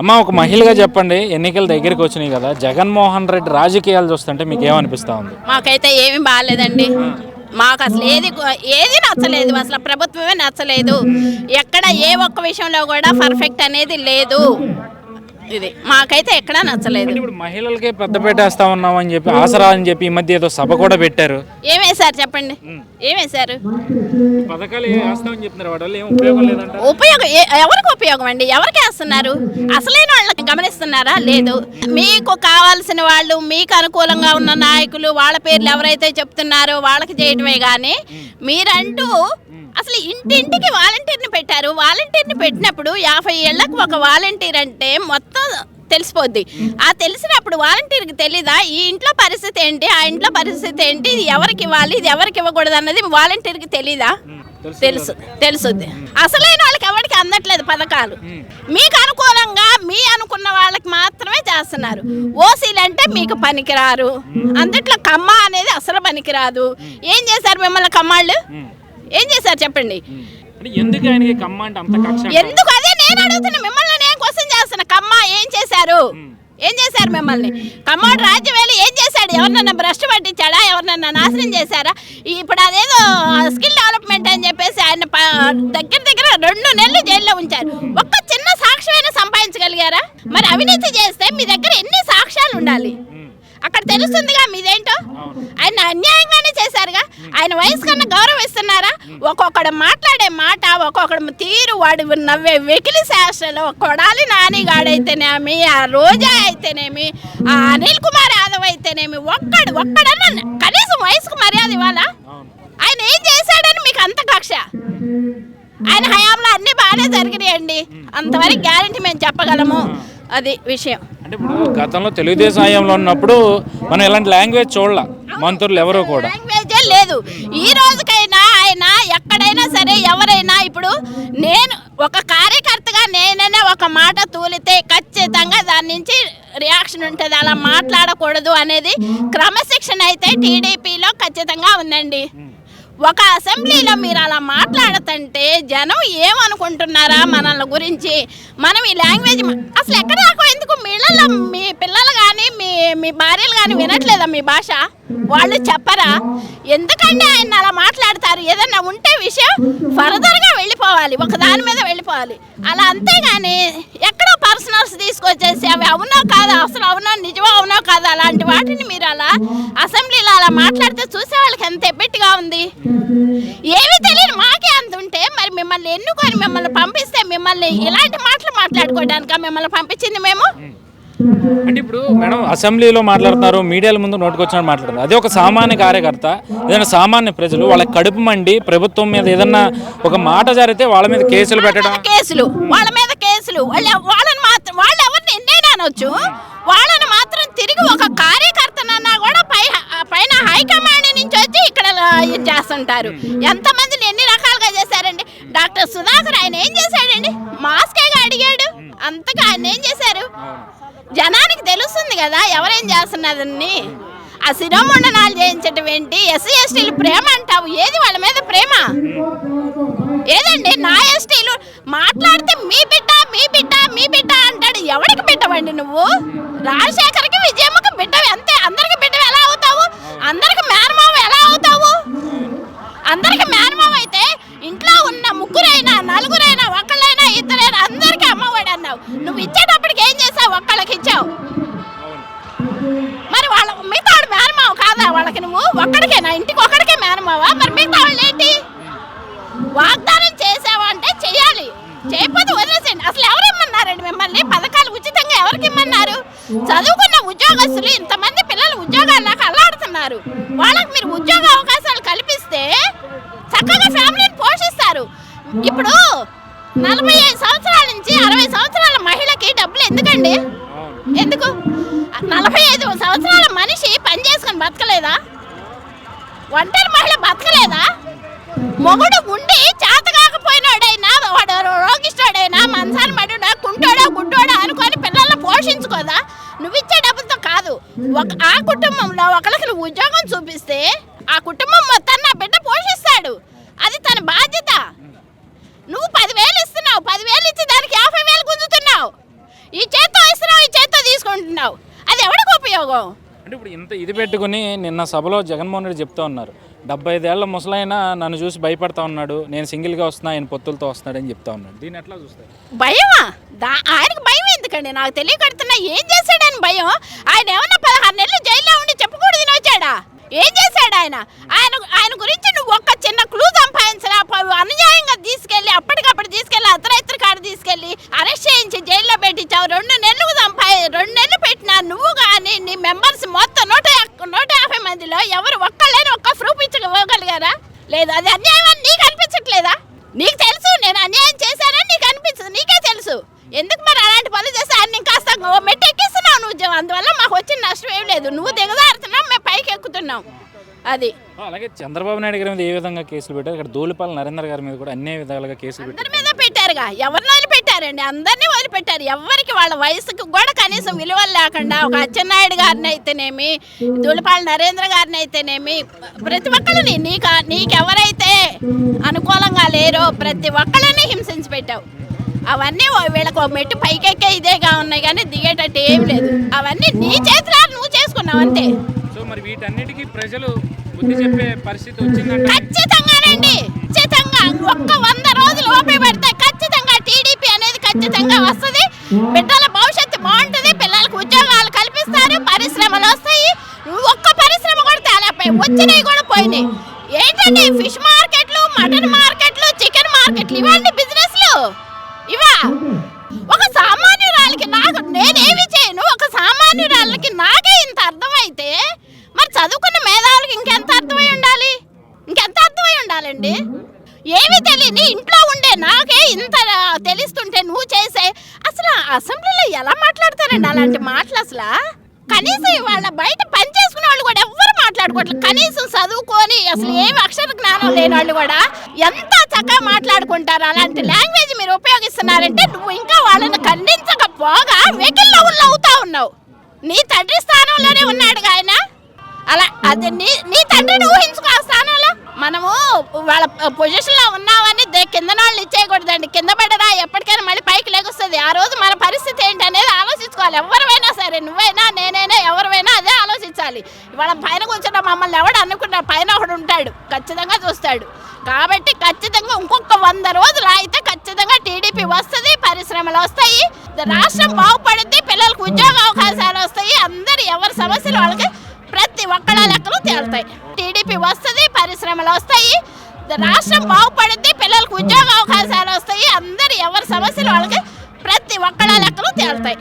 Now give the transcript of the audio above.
అమ్మ ఒక మహిళగా చెప్పండి, ఎన్నికల దగ్గరికి వచ్చినాయి కదా, జగన్మోహన్ రెడ్డి రాజకీయాలు చూస్తుంటే మీకు ఏమనిపిస్తూ ఉంది? మాకైతే ఏమీ బాగాలేదండి. మాకు అసలు ఏది నచ్చలేదు. అసలు ప్రభుత్వమే నచ్చలేదు. ఎక్కడ ఏ ఒక్క విషయంలో కూడా పర్ఫెక్ట్ అనేది లేదు. ఇది మాకైతే ఎక్కడా నచ్చలేదు. ఇప్పుడు మహిళలకే పెద్దపేట వేస్తా ఉన్నాం అని చెప్పి, ఆసరా అని చెప్పి ఈ మధ్య ఏదో సభ కూడా పెట్టారు. ఏమేశారు చెప్పండి, ఏమేశారు? పథకాలు వేస్తామని చెప్తున్నారు, వాటి వల్ల ఏం ఉపయోగం లేదంట. ఉపయోగం ఎవరికి ఉపయోగం అండి? ఎవరికి వేస్తున్నారు? అసలైన వాళ్ళని గమనిస్తున్నారా? లేదు. మీకు కావాల్సిన వాళ్ళు, మీకు అనుకూలంగా ఉన్న నాయకులు, వాళ్ళ పేర్లు ఎవరైతే చెప్తున్నారో వాళ్ళకి చేయటమే కానీ మీరంటూ అసలు ఇంటింటికి వాలంటీర్ని పెట్టారు. వాలంటీర్ని పెట్టినప్పుడు 50 ఏళ్లకు ఒక వాలంటీర్ అంటే మొత్తం తెలిసిపోద్ది. ఆ తెలిసినప్పుడు వాలంటీర్కి తెలీదా ఈ ఇంట్లో పరిస్థితి ఏంటి, ఆ ఇంట్లో పరిస్థితి ఏంటి, ఇది ఎవరికి ఇవ్వాలి, ఇది ఎవరికి ఇవ్వకూడదు అన్నది వాలంటీర్కి తెలీదా? తెలుసుద్ది. అసలైన వాళ్ళకి ఎవరికి అందట్లేదు పథకాలు. మీకు అనుకూలంగా మీ అనుకున్న వాళ్ళకి మాత్రమే చేస్తున్నారు. ఓసీలు అంటే మీకు పనికిరారు. అందుట్లో కమ్మ అనేది అసలు పనికిరాదు. ఏం చేశారు మిమ్మల్ని కమ్మాళ్ళు? ఏం చేశారు చెప్పండి? ఎందుకు ఆయనకి కమ్మ అంటే అంత కక్ష? ఎందుకు? అదే నేను అడుగుతున్నా, మిమ్మల్ని నేను క్వశ్చన్ చేస్తున్నా. కమ్మ ఏం చేశారు? ఏం చేశారు మిమ్మల్ని? కమ్మోడు రాజ్యవేలు ఏం చేశాడు? ఎవరినన్నా భ్రష్టు పట్టించాడా? ఎవరినన్నా నాశనం చేశారా? ఇప్పుడు అదేదో స్కిల్ డెవలప్మెంట్ అని చెప్పేసి ఆయన దగ్గర 2 నెలలు జైల్లో ఉంచారు. ఒక్క చిన్న సాక్ష్యమైనా సంపాదించగలిగారా? మరి అవినీతి చేస్తే మీ దగ్గర ఎన్ని సాక్ష్యాలు ఉండాలి? అక్కడ తెలుస్తుందిగా మీదేంటో. ఆయన అన్యాయంగానే చేశారుగా. ఆయన వయసు కన్నా గౌరవిస్తున్నారా? ఒక్కొక్కడు మాట్లాడే మాట, ఒక్కొక్కడు తీరు, వాడు నవ్వే వెకిలి శాస్త్రాలు, కొడాలి నానిగాడైతేనేమి, ఆ రోజా అయితేనేమి, ఆ అనిల్ కుమార్ యాదవ్ అయితేనేమి, ఒక్కడన్నా కనీసం వయసుకు మర్యాద ఇవ్వాలా? ఆయన ఏం చేశాడని మీకు అంత కక్ష? ఆయన హయాంలో అన్ని బాగానే జరిగినాయండి, అంతవరకు గ్యారంటీ మేము చెప్పగలము. అది విషయం. అంటే ఇప్పుడు గతంలో తెలుగుదేశం హయాంలో ఉన్నప్పుడు మనం ఇలాంటి లాంగ్వేజ్ చూడాల, మంత్రులు ఎవరో కూడా లాంగ్వేజే లేదు. ఈ రోజుకైనా ఆయన ఎక్కడైనా సరే ఎవరైనా, ఇప్పుడు నేను ఒక కార్యకర్తగా నేనైనా ఒక మాట తూలితే ఖచ్చితంగా దాని నుంచి రియాక్షన్ ఉంటుంది. అలా మాట్లాడకూడదు అనేది క్రమశిక్షణ అయితే టీడీపీలో ఖచ్చితంగా ఉందండి. ఒక అసెంబ్లీలో మీరు అలా మాట్లాడుతుంటే జనం ఏమనుకుంటున్నారా మనల గురించి? మనం ఈ లాంగ్వేజ్ అసలు ఎక్కడ దాకా ఎందుకు? మీ పిల్లలు కానీ మీ భార్యలు కానీ వినట్లేదా మీ భాష? వాళ్ళు చెప్పరా? ఎందుకంటే ఆయన అలా మాట్లాడతారు? ఏదన్నా ఉంటే విషయం ఫర్దర్గా వెళ్ళిపోవాలి, ఒక దాని మీద వెళ్ళిపోవాలి. అలా అంతేగాని ఎక్కడో పర్సనల్స్ తీసుకొచ్చేసి అవి అవునో కాదా, అసలు అవునో నిజమో అవునో కాదా, అలాంటి వాటిని మీరు అలా అసెంబ్లీలో అలా మాట్లాడితే చూసే వాళ్ళకి ఎంత ఎబ్బెట్టుగా ఉంది. ఏమీ తెలియదు మాకే అంత ఉంటే మరి మిమ్మల్ని ఎన్నుకొని మిమ్మల్ని పంపిస్తే మిమ్మల్ని ఇలాంటి మాటలు మాట్లాడుకోవడానికా మిమ్మల్ని పంపించింది మేము? అంటే ఇప్పుడు మేడం అసెంబ్లీలో మాట్లాడుతున్నారు, మీడియాల ముందు నోటుకొచ్చినట్టు మాట్లాడుతున్నారు. అదే ఒక సామాన్య కార్యకర్త, ఏదైనా సామాన్య ప్రజలు వాళ్ళకి కడుపు మండి ప్రభుత్వం మీద ఏదన్నా ఒక మాట జరిగితే వాళ్ళ మీద కేసులు పెట్టడం, వాళ్ళ మీద కేసులు, వాళ్ళని మాత్రం వాళ్ళు ఎవరిని ఎన్నైనా అనొచ్చు, వాళ్ళని మాత్రం తిరిగి ఒక కార్యకర్తనన్నా కూడా పైన హైకమాండ్ నుంచి వచ్చి ఇక్కడ ఇది చేస్తుంటారు. ఎంతమందిని ఎన్ని రకాలుగా చేశారండి. డాక్టర్ సుధాకర్ ఆయన ఏం చేశాడండి? మాస్కేగా అడిగాడు, అంతగా ఆయన ఏం చేశారు? జనానికి తెలుస్తుంది కదా ఎవరేం చేస్తున్నదని. ఆ శిరోమండనాలు చేయించడం ఏంటి? ఎస్సీ ఎస్టీలు ప్రేమ అంటావు, ఏది వాళ్ళ మీద ప్రేమ? ఏదండి నా ఎస్టీలు మాట్లాడితే మీ బిడ్డ మీ బిడ్డ మీ బిడ్డ అంటాడు. ఎవరికి బిడ్డవండి నువ్వు? రాజశేఖర్కి విజయమ్మకి బిడ్డవి అంతే. అందరికి బిడ్డవి ఎలా అవుతావు? అందరికి మేనమావ ఎలా అవుతావు? అందరికి మేనమావ అయితే ఇంట్లో ఉన్న ముగ్గురైనా నలుగురైనా ఒకళ్ళైనా ఇద్దరైనా అందరికి అమ్మఒడి అన్నావు. నువ్వు ఇచ్చేటప్పటికి ఏం చేసావు? ఒక్కళ్ళకి ఇచ్చావు. మరి వాళ్ళ మిగతా వాడు మేనమావ కాదా వాళ్ళకి? నువ్వు ఒక్కడికేనా? ఇంటికి ఒక్కడికే మేనమావా? మరి మిగతా వాళ్ళు ఏంటి? వాగ్దానం చేసావా అంటే చెయ్యాలి, చేయకపోతే వదిలేసేయండి. అసలు ఎవరు ఇమ్మన్నారండి మిమ్మల్ని? పథకాలు ఉచితంగా ఎవరికి ఇమ్మన్నారు? చదువుకున్న ఉద్యోగస్తులు ఇంతమంది పిల్లలు ఉద్యోగాలకు అల్లాడుతున్నారు. వాళ్ళకి మీరు ఉద్యోగ అవకాశాలు కల్పిస్తే చక్కగా ఫ్యామిలీని పోషిస్తారు. ఇప్పుడు 45 సంవత్సరాల నుంచి 60 సంవత్సరాల మహిళకి డబ్బులు ఎందుకండి? ఎందుకు? 45 సంవత్సరాల మనిషి పని చేసుకొని బతకలేదా? ఒంటరి మహిళ బతకలేదా? మొగుడు ఉండి చేత కాకపోయినాడైనా, వాడు రోగిస్తాడైనా, మంచాన్ని పడుడా, కుంటోడా గుడ్డోడా అనుకొని పిల్లల్ని పోషించుకోదా? నువ్వు ఇచ్చే డబ్బులతో కాదు. ఆ కుటుంబంలో ఒకరికి నువ్వు ఉద్యోగం చూపిస్తే ఆ కుటుంబం మొత్తాన్ని నా బిడ్డ పోషిస్తాడు. అది తన బాధ్యత. నువ్వు 10,000 ఇస్తున్నావు, 10,000 ఇచ్చి దానికి 50,000 గుంజుతున్నావు. ఈ చేత్తో ఇస్తున్నావు, ఈ చేత్తో తీసుకుంటున్నావు, అది ఎవరికి ఉపయోగం? అంటే ఇప్పుడు ఇంత ఇది పెట్టుకుని నిన్న సభలో జగన్మోహన్ రెడ్డి చెప్తా ఉన్నారు, 75 ఏళ్ల ముసలైన నన్ను చూసి భయపడతా ఉన్నాడు, నేను సింగిల్గా వస్తున్నా, ఆయన పొత్తులతో వస్తున్నాడని చెప్తా ఉన్నాడు. దీన్ని ఎట్లా చూస్తారు? భయమా? ఆయనకు భయం ఎందుకండి? నాకు తెలియకడుతున్నా ఏం చేశాడని భయం? ఆయన ఏమన్నా 16 నెలలు జైల్లో ఉండి చెప్పకూడదు వచ్చాడా? ఏం చేశాడు ఆయన? ఆయన గురించి నువ్వు ఒక్క చిన్న క్లూ సంపాదించరా? అన్యాయంగా తీసుకెళ్ళి అప్పటికప్పుడు తీసుకెళ్ళి అర్ధరాత్రి కాడ తీసుకెళ్ళి అరెస్ట్ చేయించి జైల్లో పెట్టించావు. 2 నెలలు పెట్టినా నువ్వు కానీ నీ మెంబర్స్ మొత్తం 150 మందిలో ఎవరు ఒక్కళ్ళైనా ఒక్క ప్రూఫ్ ఇవ్వగలిగారా? లేదు. అది అన్యాయం అని నీకు అనిపించట్లేదా? నీకు తెలుసు నేను అన్యాయం చేశానని నీకు అనిపించదు, నీకే తెలుసు. ఎందుకు మరి అలాంటి పనులు చేస్తే ఆయన కాస్త మెట్టు ఎక్కిస్తున్నావు నువ్వు. అందువల్ల మాకు వచ్చిన నష్టం ఏం లేదు. నువ్వు దిగజారుతున్నావు, మేము పైకి ఎక్కుతున్నాం. అది అలాగే చంద్రబాబు నాయుడు గారి మీద ఏ విధంగా కేసులు పెట్టారు, ఇక్కడ ధూళిపాల నరేంద్ర గారి మీద కూడా అన్ని విధాలుగా కేసులు అందరి మీద పెట్టారుగా. ఎవరిని వదిలిపెట్టారండి? అందరినీ వదిలిపెట్టారు. ఎవరికి వాళ్ళ వయసుకు కూడా కనీసం విలువలు లేకుండా ఒక అచ్చెన్నాయుడు గారిని అయితేనేమి, ధూళిపాల నరేంద్ర గారిని అయితేనేమి, ప్రతి ఒక్కరిని నీకెవరైతే అనుకూలంగా లేరో ప్రతి ఒక్కరిని హింసించి పెట్టావు. అవన్నీ వీళ్ళకు మెట్టు పైకెక్కే ఇదేగా ఉన్నాయి కానీ దిగేటట్టు ఏం లేదు. అవన్నీ నీ చేతిలో నువ్వు చేసుకున్నావు అంతే. సో మరి వీటన్నిటికీ ప్రజలు బుద్ధి చెప్పే పరిస్థితి వచ్చిందంటే ఖచ్చితంగానండి. ఖచ్చితంగా ఒక్క 100 రోజులు ఓపి పెడితే ఖచ్చితంగా టీడీపీ అనేది ఖచ్చితంగా వస్తుంది. బిడ్డల భవిష్యత్తు బాగుంటుంది, పిల్లలకు ఉద్యోగాలు కల్పిస్తారు, పరిశ్రమలు వస్తాయి. ఒక్క పరిశ్రమ కూడా తేలేపోయి వచ్చినవి కూడా పోయినాయి. ఏంటంటే ఫిష్ మార్కెట్లు, మటన్ మార్కెట్లు, చికెన్ మార్కెట్లు, ఇవన్నీ బిజినెస్లు ఇవా? ఒక సామాన్యురాలకి నేనేమి చేయను, ఒక సామాన్యురాలకి నాకే ఇంత అర్థమైతే మరి చదువుకున్న మేధావులకి ఇంకెంత అర్థమై ఉండాలండి? ఏమి తెలియని ఇంట్లో ఉండే నాకే ఇంత తెలుస్తుంటే నువ్వు చేసే అసలు అసెంబ్లీలో ఎలా మాట్లాడతారండి అలాంటి మాటలు? అసలు కనీసం వాళ్ళ బయట పని చేసుకునే వాళ్ళు కూడా ఎవ్వరు మాట్లాడుకోవట్లేదు. కనీసం చదువుకొని అసలు ఏమి అక్షర జ్ఞానం లేని వాళ్ళు కూడా ఎంత చక్కగా మాట్లాడుకుంటారు. అలాంటి లాంగ్వేజ్ మీరు ఉపయోగిస్తున్నారంటే నువ్వు ఇంకా వాళ్ళని ఖండించకపోగా వెకిల్ నవ్వులు అవుతా ఉన్నావు. నీ తండ్రి స్థానంలోనే ఉన్నాడు ఆయన. అలా అది నీ తండ్రిని ఊహించుకో ఆ స్థానంలో. మనము వాళ్ళ పొజిషన్లో ఉన్నామని కింద వాళ్ళు ఇచ్చేయకూడదండి. కింద పడరా ఎప్పటికైనా మళ్ళీ పైకి లేకొస్తుంది. ఆ రోజు మన పరిస్థితి ఏంటి అనేది ఆలోచించుకోవాలి. ఎవరివైనా సరే, నువ్వైనా నేనైనా ఎవరివైనా అదే ఆలోచించాలి. ఇవాళ పైన కూర్చున్న మమ్మల్ని ఎవడు అనుకుంటాడు? పైన ఒకడు ఉంటాడు, ఖచ్చితంగా చూస్తాడు. కాబట్టి ఖచ్చితంగా ఇంకొక 100 రోజులు అయితే ఖచ్చితంగా టీడీపీ వస్తుంది, పరిశ్రమలు వస్తాయి, రాష్ట్రం బాగుపడుద్ది, పిల్లలకు ఉద్యోగ అవకాశాలు వస్తాయి. అందరు ఎవరి సమస్యలు వాళ్ళకి ప్రతి ఒక్కళ్ళ లెక్కలు తేలుతాయి. టీడీపీ వస్తుంది, పరిశ్రమలు వస్తాయి, రాష్ట్రం బాగుపడుద్ది, పిల్లలకు ఉద్యోగ అవకాశాలు వస్తాయి. అందరు ఎవరి సమస్యలు వాళ్ళకి ప్రతి ఒక్కళ్ళ లెక్కలు తేలుతాయి.